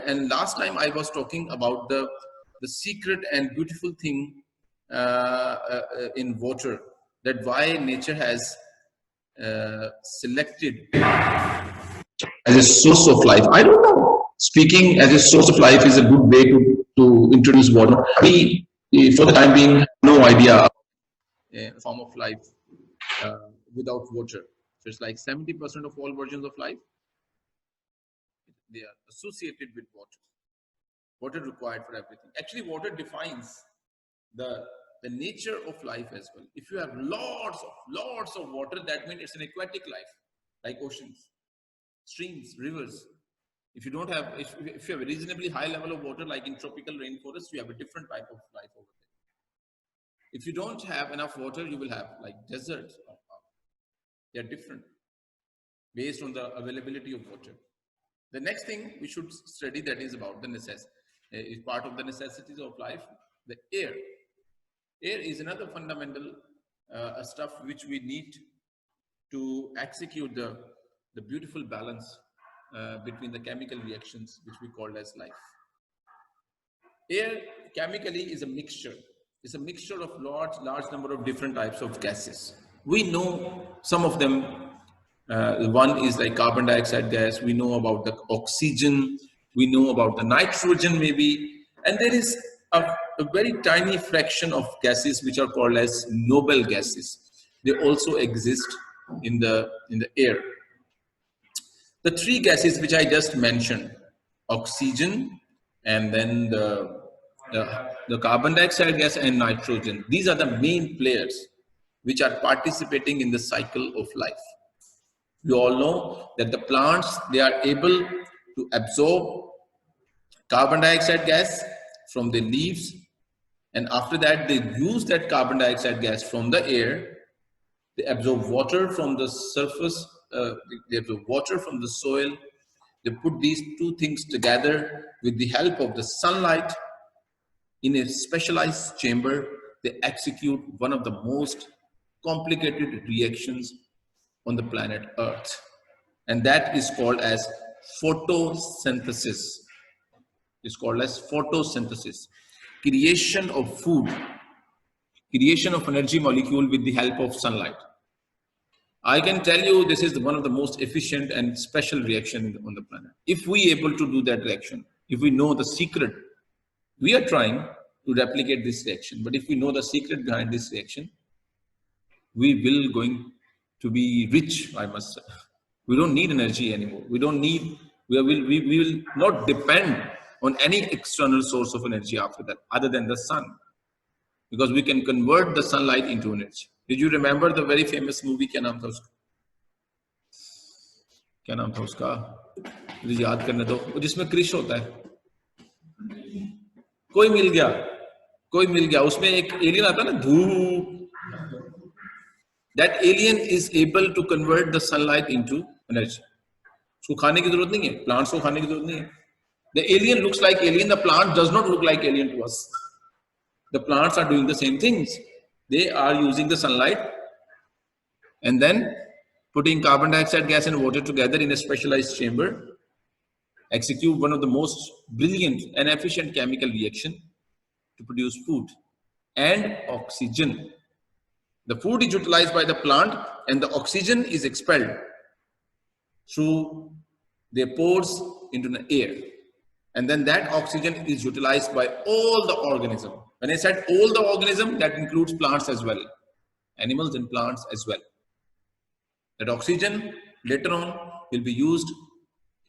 And last time I was talking about the secret and beautiful thing in water, that why nature has selected as a source of life. I don't know. Speaking as a source of life is a good way to introduce water. We, for the time being, have no idea a form of life without water. So it's like 70% of all versions of life, they are associated with water. Water required for everything. Actually, water defines the nature of life as well. If you have lots of water, that means it's an aquatic life, like oceans, streams, rivers. If you don't have, if you have a reasonably high level of water, like in tropical rainforest, you have a different type of life over there. If you don't have enough water, you will have like deserts. They are different based on the availability of water. The next thing we should study, that is about the is part of the necessities of life, the air. Air is another fundamental stuff which we need to execute the beautiful balance between the chemical reactions which we call as life. Air chemically is a mixture. It's a mixture of large number of different types of gases. We know some of them. One is like carbon dioxide gas. We know about the oxygen. We know about the nitrogen maybe. And there is a very tiny fraction of gases which are called as noble gases. They also exist in the air. The three gases which I just mentioned, oxygen, and then the carbon dioxide gas and nitrogen, these are the main players which are participating in the cycle of life. We all know that the plants, they are able to absorb carbon dioxide gas from the leaves, and after that they use that carbon dioxide gas from the air. They absorb water from the surface, they absorb water from the soil. They put these two things together with the help of the sunlight in a specialized chamber. They execute one of the most complicated reactions on the planet Earth, and that is called as photosynthesis. It's called as photosynthesis, creation of food, creation of energy molecule with the help of sunlight. I can tell you this is one of the most efficient and special reaction on the planet. If we able to do that reaction, if we know the secret, we are trying to replicate this reaction, but if we know the secret behind this reaction, we will going to be rich, I must say. We don't need energy anymore. We don't need, we will not depend on any external source of energy after that, other than the sun, because we can convert the sunlight into energy. Did you remember the very famous movie, क्या नाम था उसका? क्या नाम था उसका? मुझे याद करने दो, जिसमें क्रिश होता है. कोई मिल गया, उसमें एक एलियन आता है ना, धूप. That alien is able to convert the sunlight into energy. उसको खाने की जरूरत नहीं है, plants को खाने की जरूरत नहीं है. The alien looks like alien, the plant does not look like alien to us. The plants are doing the same things. They are using the sunlight and then putting carbon dioxide gas and water together in a specialized chamber, execute one of the most brilliant and efficient chemical reaction to produce food and oxygen. The food is utilized by the plant and the oxygen is expelled through their pores into the air. And then that oxygen is utilized by all the organism. When I said all the organism, that includes plants as well, animals and plants as well. That oxygen later on will be used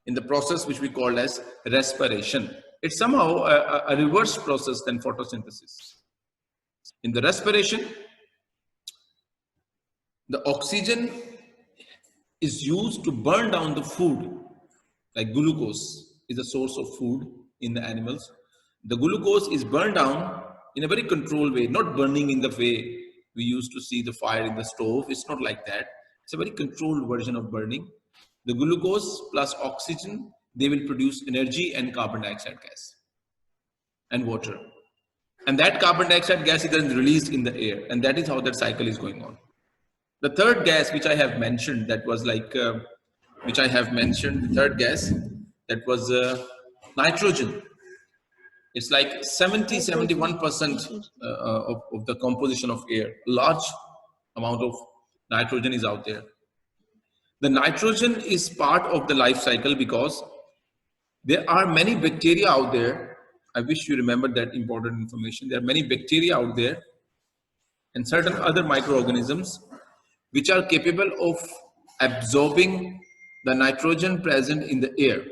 in the process which we call as respiration. It's somehow a reverse process than photosynthesis. In the respiration, the oxygen is used to burn down the food, like glucose is a source of food in the animals. The glucose is burned down in a very controlled way, not burning in the way we used to see the fire in the stove. It's not like that. It's a very controlled version of burning. The glucose plus oxygen, they will produce energy and carbon dioxide gas and water. And that carbon dioxide gas is then released in the air. And that is how that cycle is going on. The third gas which I have mentioned, that was like, the third gas, that was Nitrogen, it's like 71% of the composition of air. Large amount of nitrogen is out there. The nitrogen is part of the life cycle because there are many bacteria out there. I wish you remember that important information. There are many bacteria out there and certain other microorganisms which are capable of absorbing the nitrogen present in the air,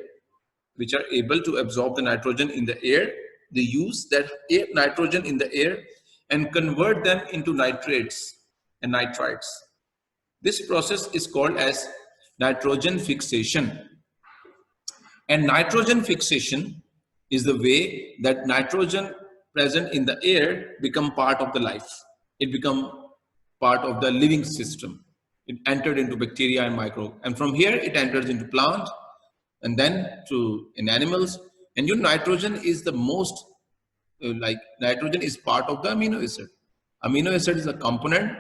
which are able to absorb the nitrogen in the air. They use that nitrogen in the air and convert them into nitrates and nitrites. This process is called as nitrogen fixation. And nitrogen fixation is the way that nitrogen present in the air become part of the life. It become part of the living system. It entered into bacteria and micro, and from here it enters into plant, and then to in animals. And your nitrogen is the most like nitrogen is part of the amino acid. Amino acid is a component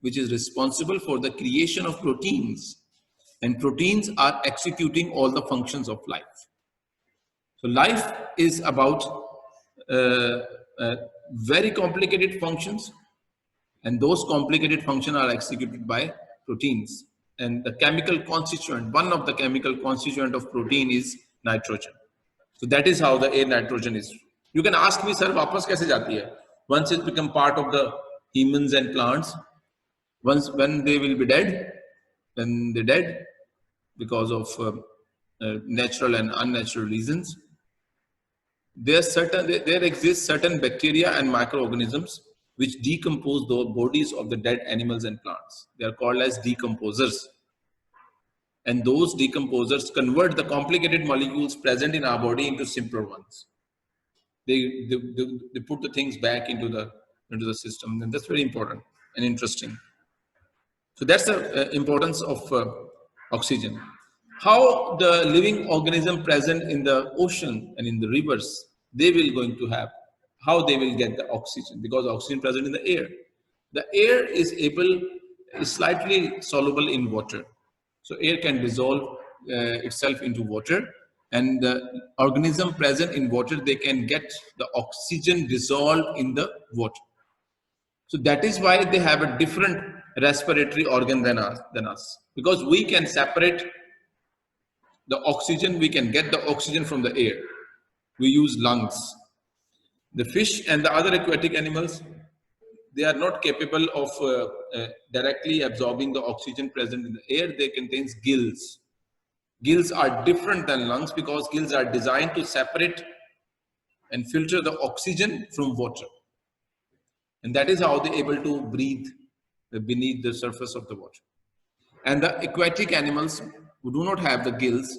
which is responsible for the creation of proteins, and proteins are executing all the functions of life. So life is about uh, uh, very complicated functions, and those complicated functions are executed by proteins. And the chemical constituent, one of the chemical constituent of protein is nitrogen. So that is how the air nitrogen is. You can ask me, sir, वापस कैसे जाती है? Once it become part of the humans and plants, once when they will be dead, then they're dead because of natural and unnatural reasons. There exist certain bacteria and microorganisms which decompose the bodies of the dead animals and plants. They are called as decomposers. And those decomposers convert the complicated molecules present in our body into simpler ones. They put the things back into the system, and that's very important and interesting. So that's the importance of oxygen. How the living organism present in the ocean and in the rivers, they will going to have, how they will get the oxygen, because oxygen present in the air. The air is slightly soluble in water. So air can dissolve itself into water, and the organism present in water, they can get the oxygen dissolved in the water. So that is why they have a different respiratory organ than us. Because we can separate the oxygen, we can get the oxygen from the air. We use lungs. The fish and the other aquatic animals, they are not capable of directly absorbing the oxygen present in the air. They contains gills. Gills are different than lungs because gills are designed to separate and filter the oxygen from water. And that is how they're able to breathe beneath the surface of the water. And the aquatic animals who do not have the gills,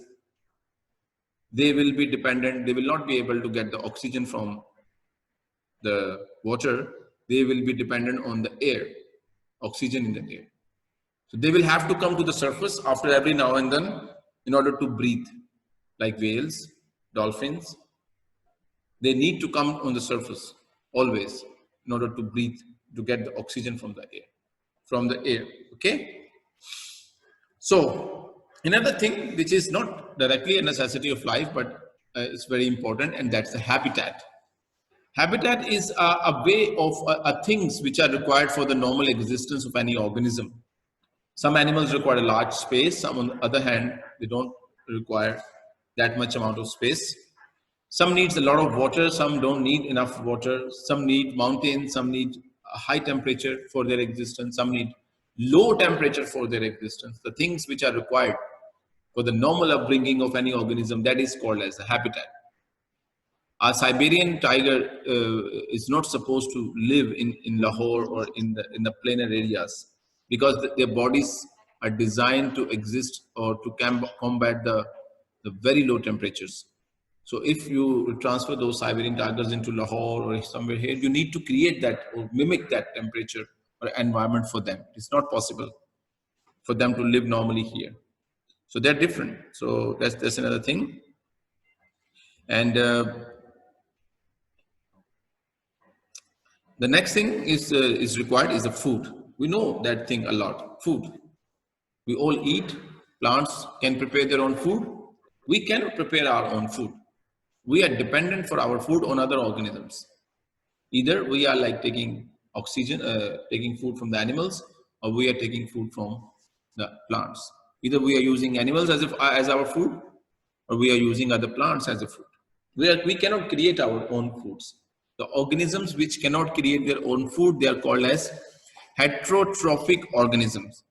they will be dependent, they will not be able to get the oxygen from the water. They will be dependent on the air, oxygen in the air. So they will have to come to the surface after every now and then in order to breathe, like whales, dolphins. They need to come on the surface always in order to breathe, to get the oxygen from the air, okay? So another thing which is not directly a necessity of life, but it's very important, and that's the habitat. Habitat is a way of things which are required for the normal existence of any organism. Some animals require a large space, some on the other hand, they don't require that much amount of space. Some needs a lot of water, some don't need enough water, some need mountains, some need a high temperature for their existence, some need low temperature for their existence. The things which are required for the normal upbringing of any organism, that is called as a habitat. A Siberian tiger is not supposed to live in Lahore or in the plainer areas, because their bodies are designed to exist or to combat the very low temperatures. So if you transfer those Siberian tigers into Lahore or somewhere here, you need to create that or mimic that temperature or environment for them. It's not possible for them to live normally here. So they're different. So that's another thing. And the next thing is required is the food. We know that thing a lot. Food. We all eat. Plants can prepare their own food. We cannot prepare our own food. We are dependent for our food on other organisms. Either we are like taking oxygen, taking food from the animals, or we are taking food from the plants. Either we are using animals as if as our food, or we are using other plants as a food. We cannot create our own foods. The organisms which cannot create their own food, they are called as heterotrophic organisms.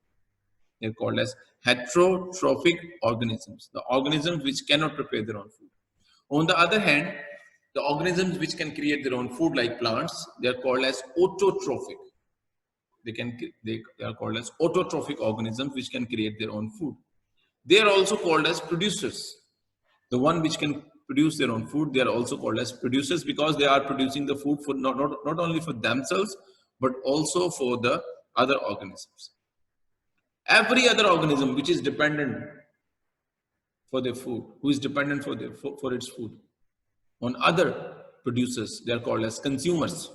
They are called as heterotrophic organisms. The organisms which cannot prepare their own food. On the other hand, the organisms which can create their own food, like plants, they are called as autotrophic. They are called as autotrophic organisms which can create their own food. They are also called as producers. The one which can produce their own food, they are also called as producers because they are producing the food for not only for themselves, but also for the other organisms. Every other organism which is dependent for their food, who is dependent for its food on other producers, they are called as consumers.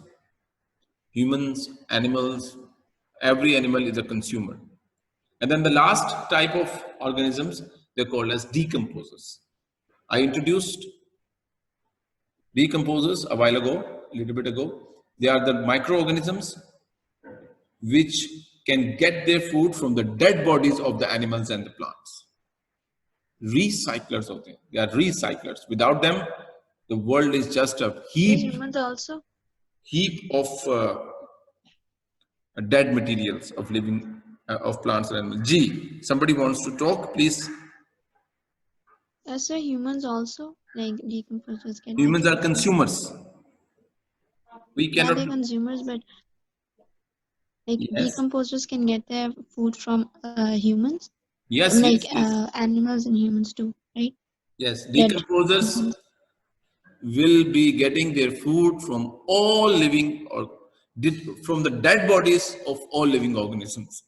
Humans, animals, every animal is a consumer. And then the last type of organisms, they're called as decomposers. I introduced decomposers a while ago, a little bit ago. They are the microorganisms which can get their food from the dead bodies of the animals and the plants. Recyclers of them. They are recyclers. Without them, the world is just a Does humans also? heap of dead materials of living of plants and animals. G. Somebody wants to talk, please. So humans also, like decomposers get their Humans are food from. consumers. We Yeah, cannot. they're consumers, but like Yes. decomposers can get their food from humans, Yes. like Yes. Yes. animals and humans too, right? Yes. Dead Decomposers animals. will be getting their food from all living or from the dead bodies of all living organisms.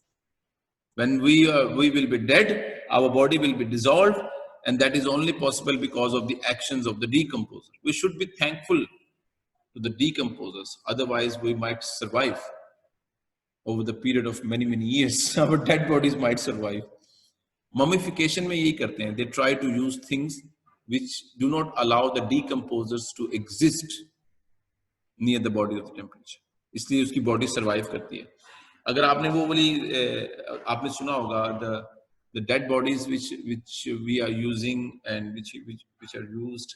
When we will be dead, our body will be dissolved, and that is only possible because of the actions of the decomposer. We should be thankful to the decomposers, otherwise we might survive over the period of many years. Our dead bodies might survive. Mummification में यही करते हैं. They try to use things which do not allow the decomposers to exist near the body of the temperature. इसलिए उसकी body survive करती है. अगर आपने वो वाली आपने सुना होगा the dead bodies which we are using and which are used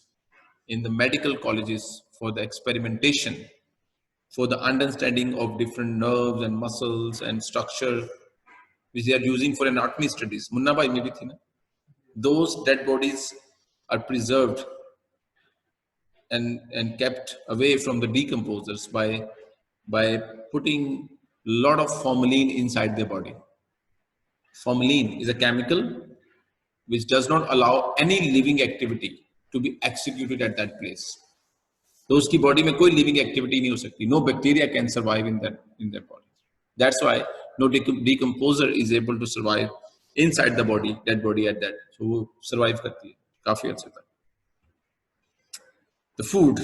in the medical colleges for the experimentation, for the understanding of different nerves and muscles and structure, which they are using for anatomy studies. Munna bhai mein bhi thi na? Those dead bodies are preserved and kept away from the decomposers by putting a lot of formalin inside their body. Formalin is a chemical which does not allow any living activity to be executed at that place. तो उसकी body में कोई living activity नहीं हो सकती. No bacteria can survive in that body. That's why no decomposer is able to survive inside the body, dead body at that. So वो survive करती है काफी अर्से तक. The food.